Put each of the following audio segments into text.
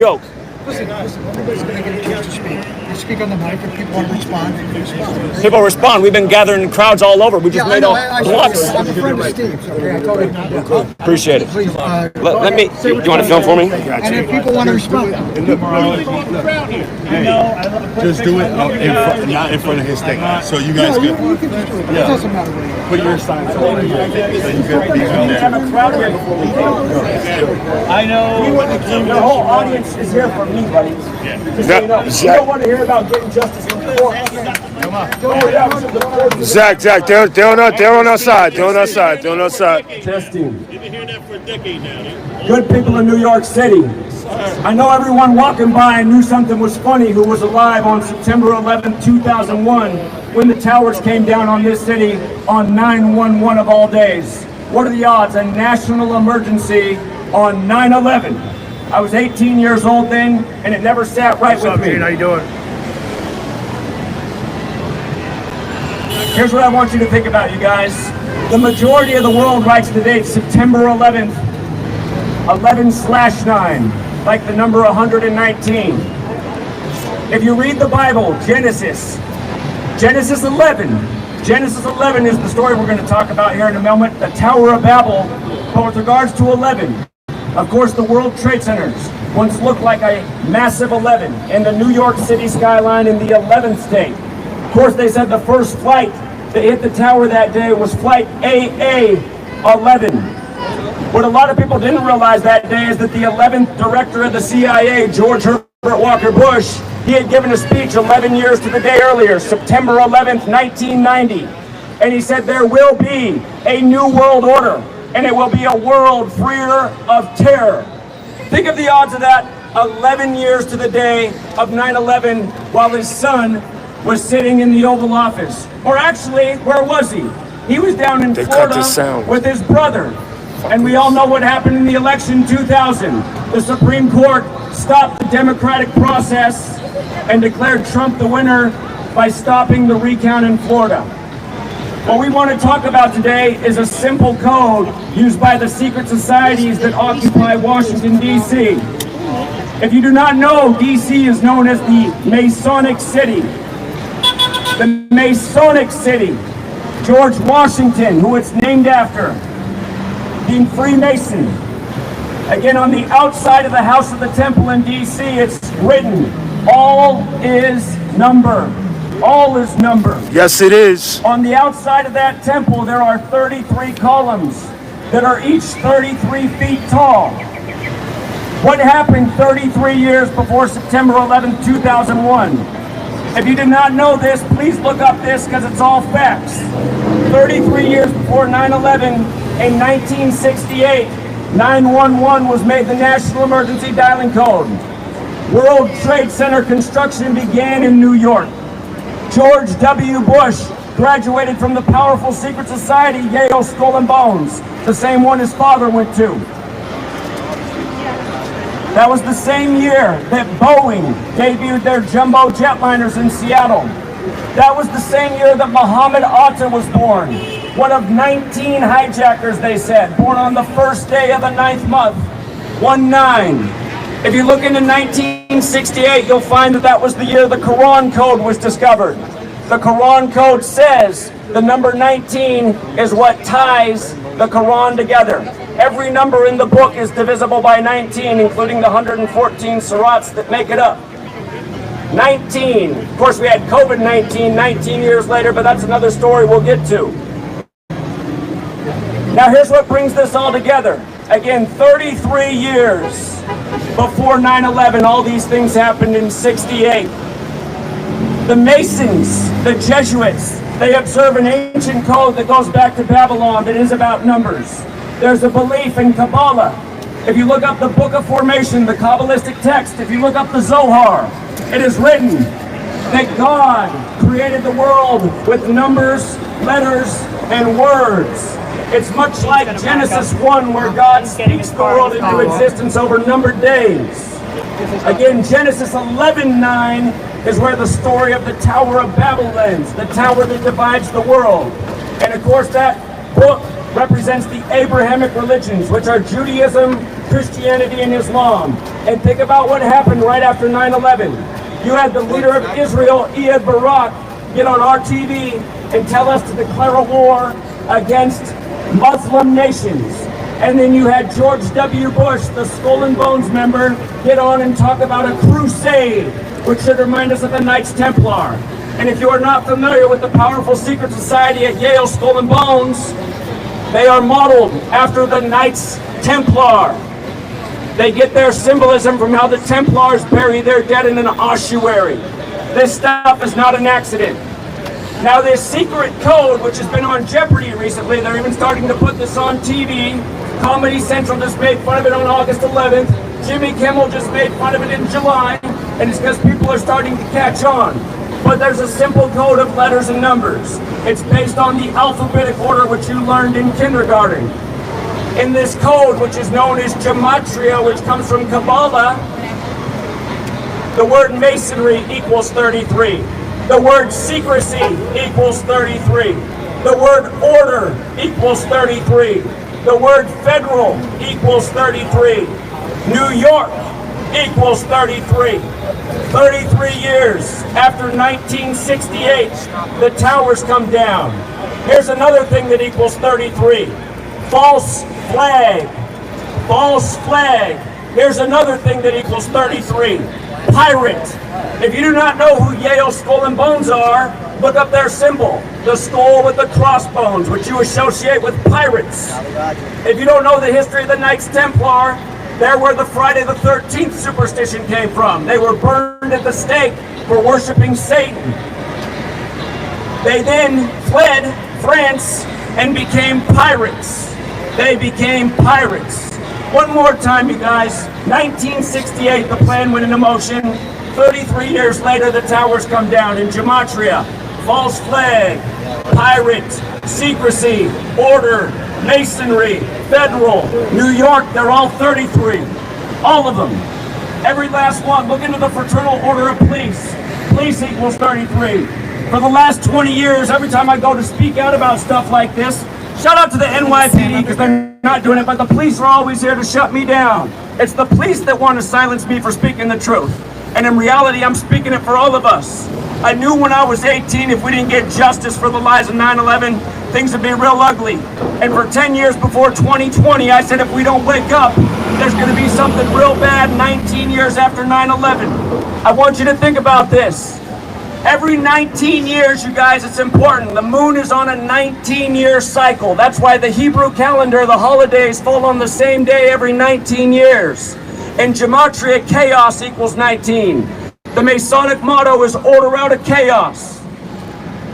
joke. Listen, everybody's going to get a chance to speak. You speak on the mic if people want to respond. People respond. We've been gathering crowds all over. We just made blocks. I'm a friend of Steve's, okay? I told him not to. Cool. Appreciate it. Please, let me. You want to film for me? and if people want to respond. Just do it not in front of his thing, so you guys No, can. you can just do it. It doesn't matter what you do. Put your signs on there. So you can be on there. A crowd here before we go. I know. The whole audience is here for me, buddy. Just so you know, you don't want to hear about getting justice in court. Come on. Zach, they're on our side. They're on our side. They're on our side. Testing. You've been hearing that for a decade now. Good people in New York City. I know everyone walking by knew something was funny who was alive on September 11, 2001, when the towers came down on this city on 9/11 of all days. What are the odds? A national emergency on 9/11. I was 18 years old then, and it never sat right with me. How you doing? Here's what I want you to think about, you guys. The majority of the world writes the date September 11th, 11/9, like the number 119. If you read the Bible, Genesis 11. Genesis 11 is the story we're going to talk about here in a moment, the Tower of Babel. But with regards to 11, of course, the World Trade Centers once looked like a massive 11 in the New York City skyline in the 11th state. Of course, they said the first flight that hit the tower that day was flight AA-11. What a lot of people didn't realize that day is that the 11th director of the CIA, George Herbert Walker Bush, he had given a speech 11 years to the day earlier, September 11th, 1990. And he said there will be a new world order, and it will be a world freer of terror. Think of the odds of that 11 years to the day of 9/11 while his son was sitting in the Oval Office. Or actually, where was he? He was down in Florida with his brother. And we all know what happened in the election 2000. The Supreme Court stopped the democratic process and declared Trump the winner by stopping the recount in Florida. What we want to talk about today is a simple code used by the secret societies that occupy Washington, D.C. If you do not know, D.C. is known as the Masonic City. The Masonic City. George Washington, who it's named after, being Freemason. Again, on the outside of the House of the Temple in D.C., it's written, all is number. All is number. Yes, it is. On the outside of that temple, there are 33 columns that are each 33 feet tall. What happened 33 years before September 11, 2001? If you did not know this, please look up this because it's all facts. 33 years before 9/11, in 1968, 911 was made the national emergency dialing code. World Trade Center construction began in New York. George W. Bush graduated from the powerful secret society Yale Skull and Bones, the same one his father went to. That was the same year that Boeing debuted their jumbo jetliners in Seattle. That was the same year that Muhammad Atta was born, one of 19 hijackers, they said, born on the first day of the 9th month, 1-9. If you look into 1968, you'll find that that was the year the Quran Code was discovered. The Quran Code says the number 19 is what ties the Quran together. Every number in the book is divisible by 19, including the 114 surahs that make it up. 19. Of course, we had COVID-19 19 years later, but that's another story we'll get to. Now, here's what brings this all together. Again, 33 years before 9/11, all these things happened in 68. The Masons, the Jesuits, they observe an ancient code that goes back to Babylon that is about numbers. There's a belief in Kabbalah. If you look up the Book of Formation, the Kabbalistic text, if you look up the Zohar, it is written that God created the world with numbers, letters, and words. It's much like Genesis 1, where God speaks the world into existence over numbered days. Again, Genesis 11:9 is where the story of the Tower of Babel ends, the tower that divides the world. And of course, that book represents the Abrahamic religions, which are Judaism, Christianity and Islam. And think about what happened right after 9/11. You had the leader of Israel, Ehud Barak, get on our TV and tell us to declare a war against Muslim nations. And then you had George W. Bush, the Skull and Bones member, get on and talk about a crusade, which should remind us of the Knights Templar. And if you are not familiar with the powerful secret society at Yale, Skull and Bones, they are modeled after the Knights Templar. They get their symbolism from how the Templars bury their dead in an ossuary. This stuff is not an accident. Now this secret code, which has been on Jeopardy recently, they're even starting to put this on TV. Comedy Central just made fun of it on August 11th. Jimmy Kimmel just made fun of it in July. And it's because people are starting to catch on. But there's a simple code of letters and numbers. It's based on the alphabetic order which you learned in kindergarten. In this code, which is known as gematria, which comes from Kabbalah, the word masonry equals 33. The word secrecy equals 33. The word order equals 33. The word federal equals 33. New York equals 33. 33 years after 1968, the towers come down. Here's another thing that equals 33. False flag. False flag. Here's another thing that equals 33. Pirate. If you do not know who Yale Skull and Bones are, look up their symbol. The skull with the crossbones, which you associate with pirates. If you don't know the history of the Knights Templar, they're where the Friday the 13th superstition came from. They were burned at the stake for worshiping Satan. They then fled France and became pirates. They became pirates. One more time, you guys. 1968, the plan went into motion. 33 years later, the towers come down in gematria. False flag, pirate, secrecy, order, masonry, federal, New York, they're all 33. All of them. Every last one. Look into the Fraternal Order of Police. Police equals 33. For the last 20 years, every time I go to speak out about stuff like this, shout out to the NYPD because they're not doing it, but the police are always here to shut me down. It's the police that want to silence me for speaking the truth. And in reality, I'm speaking it for all of us. I knew when I was 18, if we didn't get justice for the lies of 9/11, things would be real ugly. And for 10 years before 2020, I said if we don't wake up, there's going to be something real bad 19 years after 9/11. I want you to think about this. Every 19 years, you guys, it's important. The moon is on a 19-year cycle. That's why the Hebrew calendar, the holidays fall on the same day every 19 years. In gematria, chaos equals 19. The Masonic motto is order out of chaos.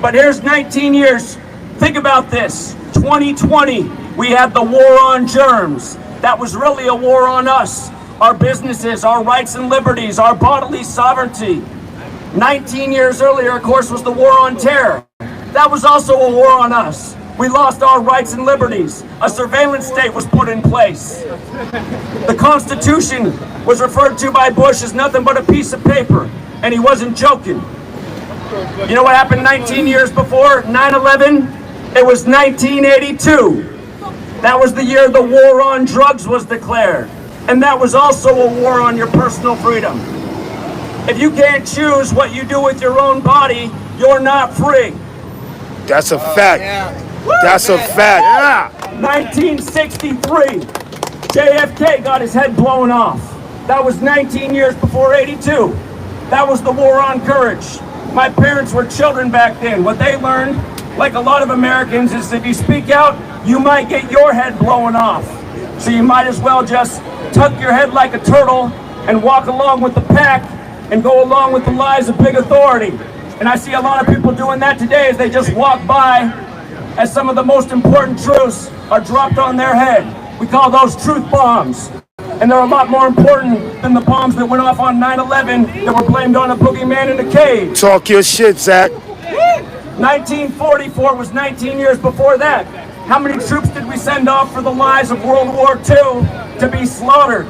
But here's 19 years. Think about this. 2020, we had the war on germs. That was really a war on us, our businesses, our rights and liberties, our bodily sovereignty. 19 years earlier, of course, was the war on terror. That was also a war on us. We lost our rights and liberties. A surveillance state was put in place. The Constitution was referred to by Bush as nothing but a piece of paper, and he wasn't joking. You know what happened 19 years before 9/11? It was 1982. That was the year the war on drugs was declared, and that was also a war on your personal freedom. If you can't choose what you do with your own body, you're not free. That's a fact. That's a fact. 1963, JFK got his head blown off. That was 19 years before 82. That was the war on courage. My parents were children back then. What they learned, like a lot of Americans, is if you speak out, you might get your head blown off. So you might as well just tuck your head like a turtle and walk along with the pack and go along with the lies of big authority. And I see a lot of people doing that today as they just walk by as some of the most important truths are dropped on their head. We call those truth bombs. And they're a lot more important than the bombs that went off on 9/11 that were blamed on a boogeyman in a cave. Talk your shit, Zach. 1944 was 19 years before that. How many troops did we send off for the lies of World War II to be slaughtered?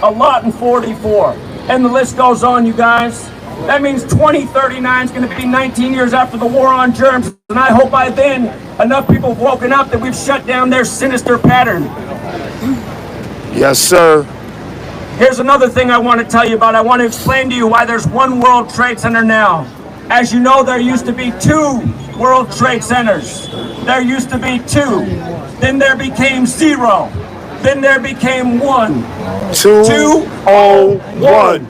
A lot in 44. And the list goes on, you guys. That means 2039 is going to be 19 years after the war on germs. And I hope by then enough people have woken up that we've shut down their sinister pattern. Yes, sir. Here's another thing I want to tell you about. I want to explain to you why there's one World Trade Center now. As you know, there used to be 2 World Trade Centers. There used to be 2. Then there became 0. Then there became 1. 201.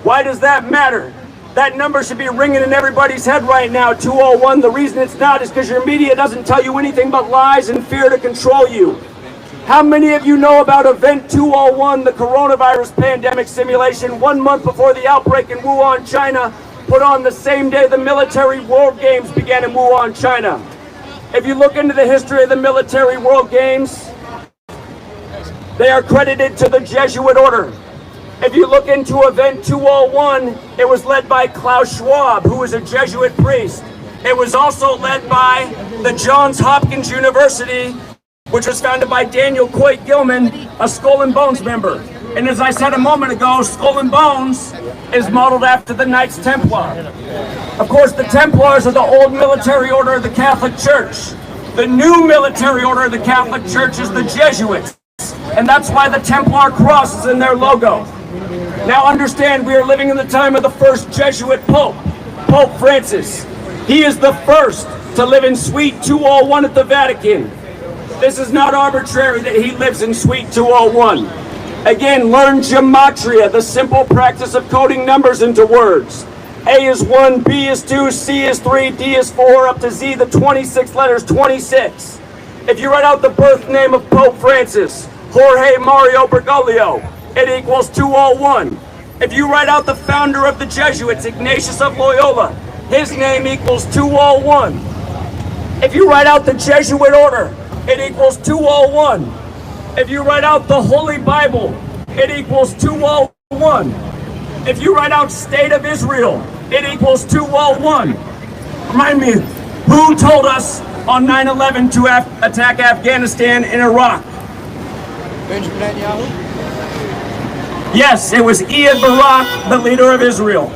Why does that matter? That number should be ringing in everybody's head right now, 201. The reason it's not is because your media doesn't tell you anything but lies and fear to control you. How many of you know about Event 201, the coronavirus pandemic simulation, 1 month before the outbreak in Wuhan, China, put on the same day the military World Games began in Wuhan, China? If you look into the history of the military World Games, they are credited to the Jesuit order. If you look into Event 201, it was led by Klaus Schwab, who was a Jesuit priest. It was also led by the Johns Hopkins University, which was founded by Daniel Coit Gilman, a Skull and Bones member. And as I said a moment ago, Skull and Bones is modeled after the Knights Templar. Of course, the Templars are the old military order of the Catholic Church. The new military order of the Catholic Church is the Jesuits. And that's why the Templar cross is in their logo. Now understand, we are living in the time of the first Jesuit Pope, Pope Francis. He is the first to live in Suite 201 at the Vatican. This is not arbitrary that he lives in Suite 201. Again, learn gematria, the simple practice of coding numbers into words. A is 1, B is 2, C is 3, D is 4, up to Z, the 26 letters, 26. If you write out the birth name of Pope Francis, Jorge Mario Bergoglio, it equals 201. If you write out the founder of the Jesuits, Ignatius of Loyola, his name equals 201. If you write out the Jesuit order, it equals 201. If you write out the Holy Bible, it equals 201. If you write out State of Israel, it equals 201. Remind me, who told us on 9/11 to attack Afghanistan and Iraq? Benjamin Netanyahu? Yes, it was Ehud Barak, the leader of Israel.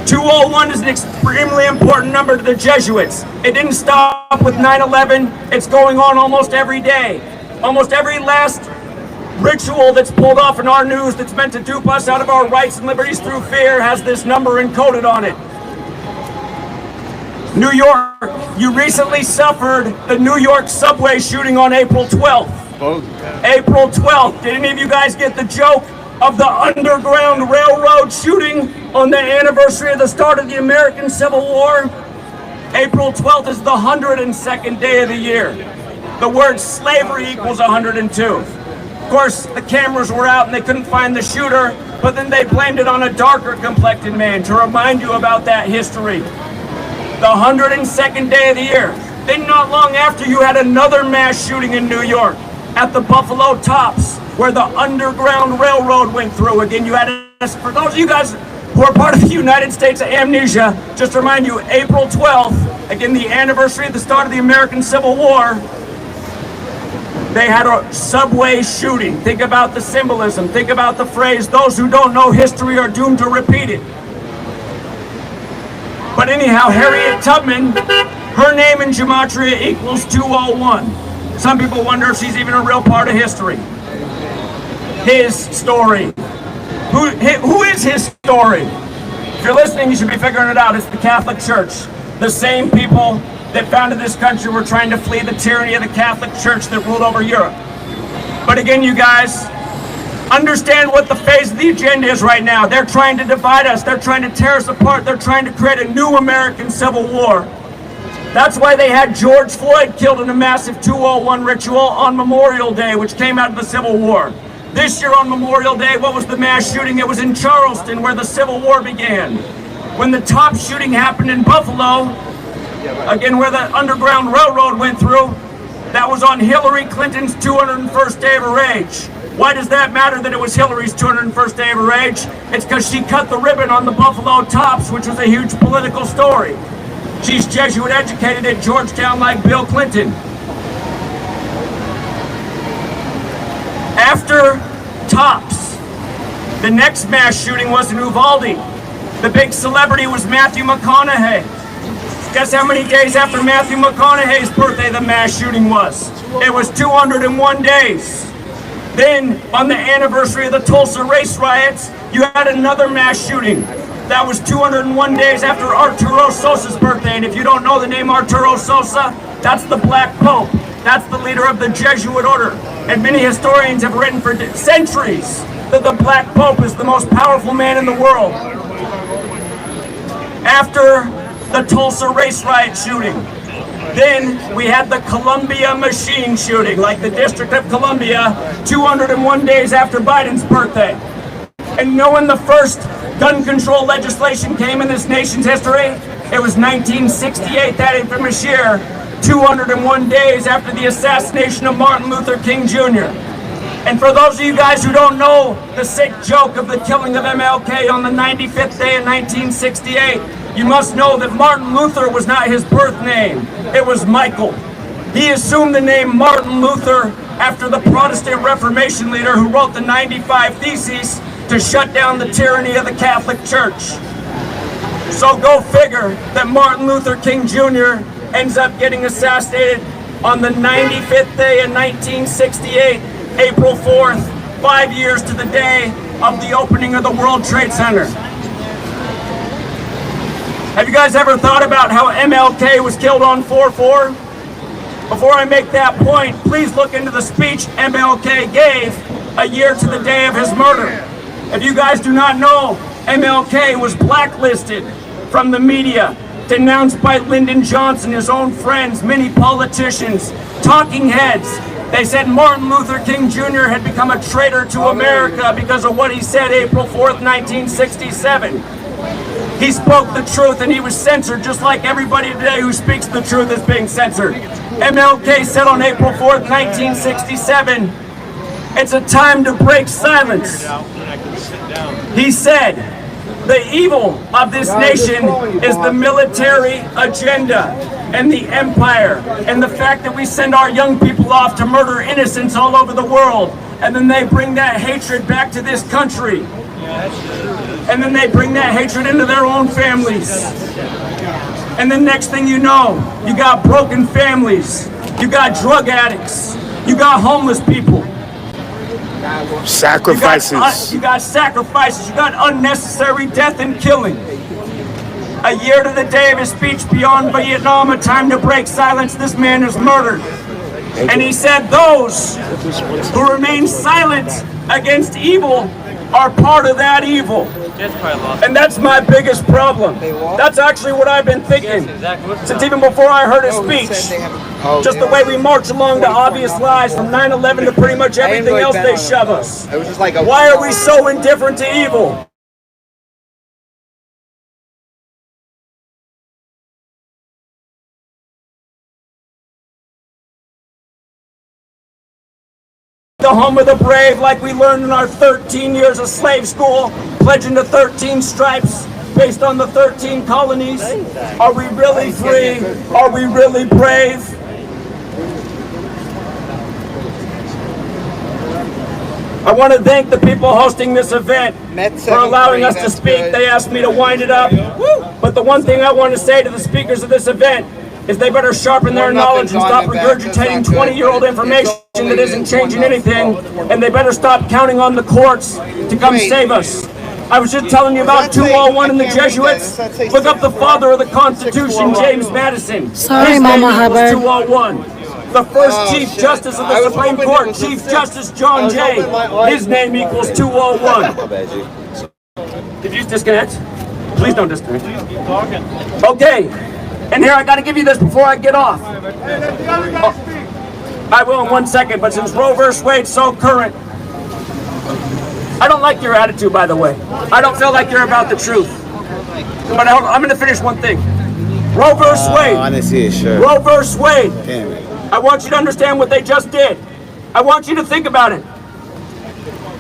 201 is an extremely important number to the Jesuits. It didn't stop with 9/11. It's going on almost every day. Almost every last ritual that's pulled off in our news that's meant to dupe us out of our rights and liberties through fear has this number encoded on it. New York, you recently suffered the New York subway shooting on April 12th. April 12th. Did any of you guys get the joke of the Underground Railroad shooting on the anniversary of the start of the American Civil War? April 12th is the 102nd day of the year. The word slavery equals 102. Of course, the cameras were out and they couldn't find the shooter, but then they blamed it on a darker complected man to remind you about that history. The 102nd day of the year. Then not long after, you had another mass shooting in New York at the Buffalo Tops, where the Underground Railroad went through. Again, you had, for those of you guys who are part of the United States of Amnesia, just to remind you, April 12th, again, the anniversary of the start of the American Civil War, they had a subway shooting. Think about the symbolism. Think about the phrase, those who don't know history are doomed to repeat it. But anyhow, Harriet Tubman, her name in gematria equals 201. Some people wonder if she's even a real part of history. His story. Who is his story? If you're listening, you should be figuring it out. It's the Catholic Church. The same people that founded this country were trying to flee the tyranny of the Catholic Church that ruled over Europe. But again, you guys, understand what the phase of the agenda is right now. They're trying to divide us. They're trying to tear us apart. They're trying to create a new American Civil War. That's why they had George Floyd killed in a massive 201 ritual on Memorial Day, which came out of the Civil War. This year on Memorial Day, what was the mass shooting? It was in Charleston, where the Civil War began. When the top shooting happened in Buffalo, again, where the Underground Railroad went through, that was on Hillary Clinton's 201st day of her age. Why does that matter that it was Hillary's 201st day of her age? It's because she cut the ribbon on the Buffalo Tops, which was a huge political story. She's Jesuit educated at Georgetown like Bill Clinton. After Tops, the next mass shooting was in Uvalde. The big celebrity was Matthew McConaughey. Guess how many days after Matthew McConaughey's birthday the mass shooting was? It was 201 days. Then, on the anniversary of the Tulsa race riots, you had another mass shooting. That was 201 days after Arturo Sosa's birthday. And if you don't know the name Arturo Sosa, that's the Black Pope. That's the leader of the Jesuit order. And many historians have written for centuries that the Black Pope is the most powerful man in the world. After the Tulsa race riot shooting, then we had the Columbia machine shooting, like the District of Columbia, 201 days after Biden's birthday. And know when the first gun control legislation came in this nation's history? It was 1968, that infamous year, 201 days after the assassination of Martin Luther King Jr. And for those of you guys who don't know the sick joke of the killing of MLK on the 95th day in 1968, you must know that Martin Luther was not his birth name. It was Michael. He assumed the name Martin Luther after the Protestant Reformation leader who wrote the 95 Theses to shut down the tyranny of the Catholic Church. So go figure that Martin Luther King Jr. ends up getting assassinated on the 95th day in 1968, April 4th, 5 years to the day of the opening of the World Trade Center. Have you guys ever thought about how MLK was killed on 4/4? Before I make that point, please look into the speech MLK gave a year to the day of his murder. If you guys do not know, MLK was blacklisted from the media, denounced by Lyndon Johnson, his own friends, many politicians, talking heads. They said Martin Luther King Jr. had become a traitor to America because of what he said April 4th, 1967. He spoke the truth and he was censored, just like everybody today who speaks the truth is being censored. MLK said on April 4th, 1967, "It's a time to break silence." He said, "The evil of this nation is the military agenda and the empire and the fact that we send our young people off to murder innocents all over the world, and then they bring that hatred back to this country. And then they bring that hatred into their own families. And then next thing you know, you got broken families, you got drug addicts, you got homeless people. Sacrifices. You got sacrifices, you got unnecessary death and killing." A year to the day of his speech, Beyond Vietnam, a time to break silence, this man is murdered. And he said those who remain silent against evil are part of that evil. And that's my biggest problem. That's actually what I've been thinking since even before I heard his speech. Just the way we march along to obvious lies from 9/11 to pretty much everything else they shove us. Why are we so indifferent to evil? The home of the brave, like we learned in our 13 years of slave school, pledging to 13 stripes based on the 13 colonies. Are we really free? Are we really brave? I want to thank the people hosting this event for allowing us to speak. They asked me to wind it up. But the one thing I want to say to the speakers of this event is they better sharpen their knowledge and stop regurgitating 20-year-old information that isn't changing anything, and they better stop counting on the courts to come save us. I was just telling you about 201 and the Jesuits. Look up the father of the Constitution, James Madison. Sorry, His Mama name Hubbard. equals 201. The first Chief Justice of the Supreme Court, Chief Justice John Jay, his name equals 201. Did you disconnect? Please don't disconnect. Okay. And here, I got to give you this before I get off. I will in 1 second, but since Roe vs. Wade's so current, I don't like your attitude, by the way. I don't feel like you're about the truth. But I'm going to finish one thing. Roe vs. Wade. I didn't see it, sure. Roe vs. Wade. Damn it. I want you to understand what they just did. I want you to think about it.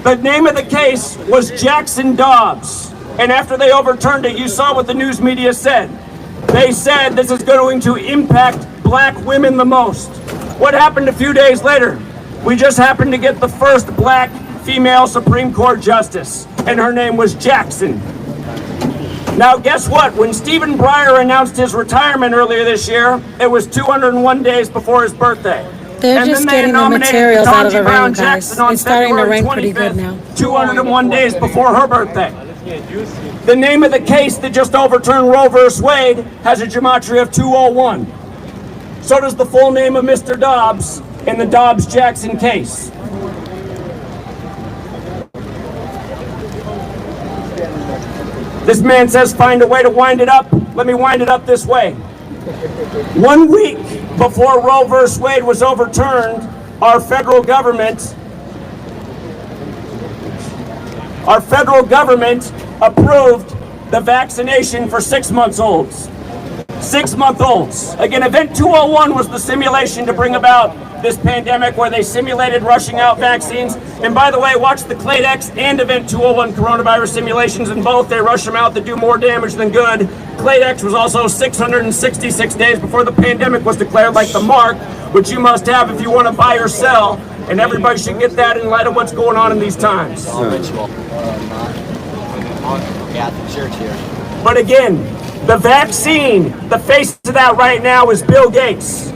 The name of the case was Jackson Dobbs. And after they overturned it, you saw what the news media said. They said this is going to impact black women the most. What happened a few days later? We just happened to get the first black female Supreme Court justice, and her name was Jackson. Now guess what? When Stephen Breyer announced his retirement earlier this year, it was 201 days before his birthday. They're And just then they getting the nominated materials out of the Ketanji Brown rain, guys. Jackson on It's starting to February rain pretty good 25th, now. 201 days before her birthday. The name of the case that just overturned Roe v. Wade has a gematria of 201. So does the full name of Mr. Dobbs in the Dobbs-Jackson case. This man says find a way to wind it up. Let me wind it up this way. 1 week before Roe v. Wade was overturned, our federal government approved the vaccination for 6-month-olds. 6-month-olds. Again, Event 201 was the simulation to bring about this pandemic where they simulated rushing out vaccines. And by the way, watch the Clade X and Event 201 coronavirus simulations. In both, they rush them out to do more damage than good. Clade X was also 666 days before the pandemic was declared, like the mark, which you must have if you want to buy or sell. And everybody should get that in light of what's going on in these times. But again, the vaccine, the face of that right now is Bill Gates.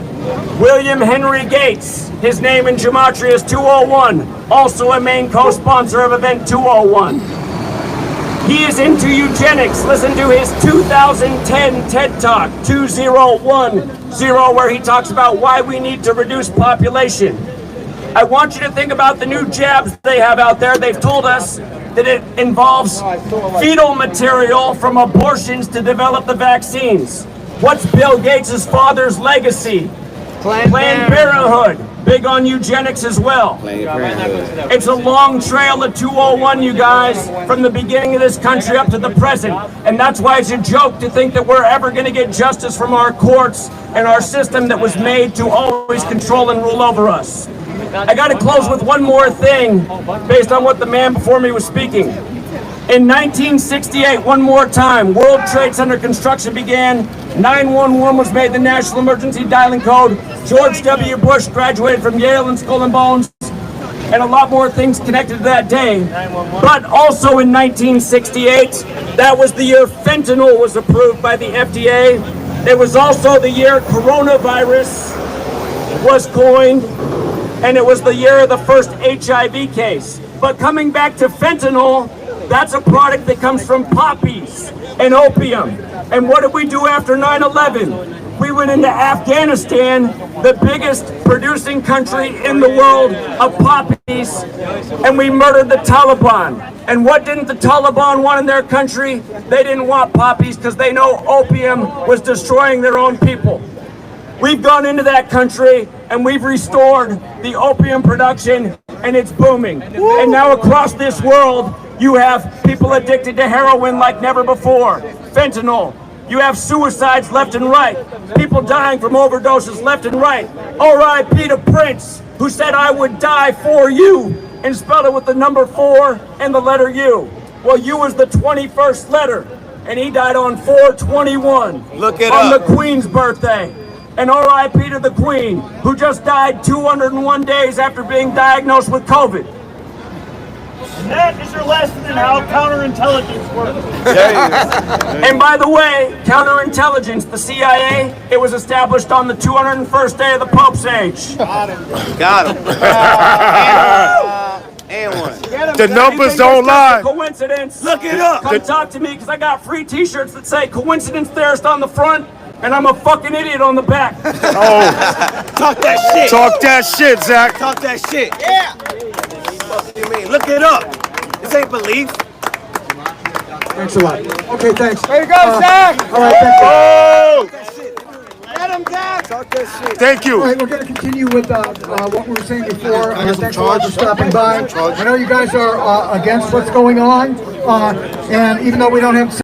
William Henry Gates. His name in gematria is 201. Also a main co-sponsor of Event 201. He is into eugenics. Listen to his 2010 TED Talk, 2010, where he talks about why we need to reduce population. I want you to think about the new jabs they have out there. They've told us that it involves fetal material from abortions to develop the vaccines. What's Bill Gates' father's legacy? Planned Parenthood. Big on eugenics as well. It's a long trail of 201, you guys, from the beginning of this country up to the present. And that's why it's a joke to think that we're ever going to get justice from our courts and our system that was made to always control and rule over us. I got to close with one more thing based on what the man before me was speaking. In 1968, one more time, World Trade Center construction began. 911 was made the national emergency dialing code. George W. Bush graduated from Yale and Skull and Bones, and a lot more things connected to that day. But also in 1968, that was the year fentanyl was approved by the FDA. It was also the year coronavirus was coined, and it was the year of the first HIV case. But coming back to fentanyl, that's a product that comes from poppies and opium. And what did we do after 9/11? We went into Afghanistan, the biggest producing country in the world of poppies, and we murdered the Taliban. And what didn't the Taliban want in their country? They didn't want poppies because they know opium was destroying their own people. We've gone into that country and we've restored the opium production, and it's booming. And now across this world, you have people addicted to heroin like never before, fentanyl. You have suicides left and right, people dying from overdoses left and right. R.I.P. to Prince, who said, "I would die for you," and spelled it with the number 4 and the letter U. Well, U was the 21st letter, and he died on 4/21. Look it on up. the Queen's birthday. And R.I.P. to the Queen, who just died 201 days after being diagnosed with COVID. And that is your lesson in how counterintelligence works. And by the way, counterintelligence, the CIA, it was established on the 201st day of the Pope's age. Got him. And one. The numbers don't lie. Coincidence. Look it up. Come talk to me, because I got free t-shirts that say coincidence theorist on the front, and I'm a fucking idiot on the back. Oh, Talk that shit. talk that shit, Zach. Talk that shit. Yeah. What do you mean? Look it up. This ain't belief. Thanks a lot. Okay, thanks. There you go, Zach. All right, thank you. Oh, Let him, Zach. Talk that shit. thank All you. right, we're going to continue with what we were saying before. Thanks a lot for stopping by. I know you guys are against what's going on, and even though we don't have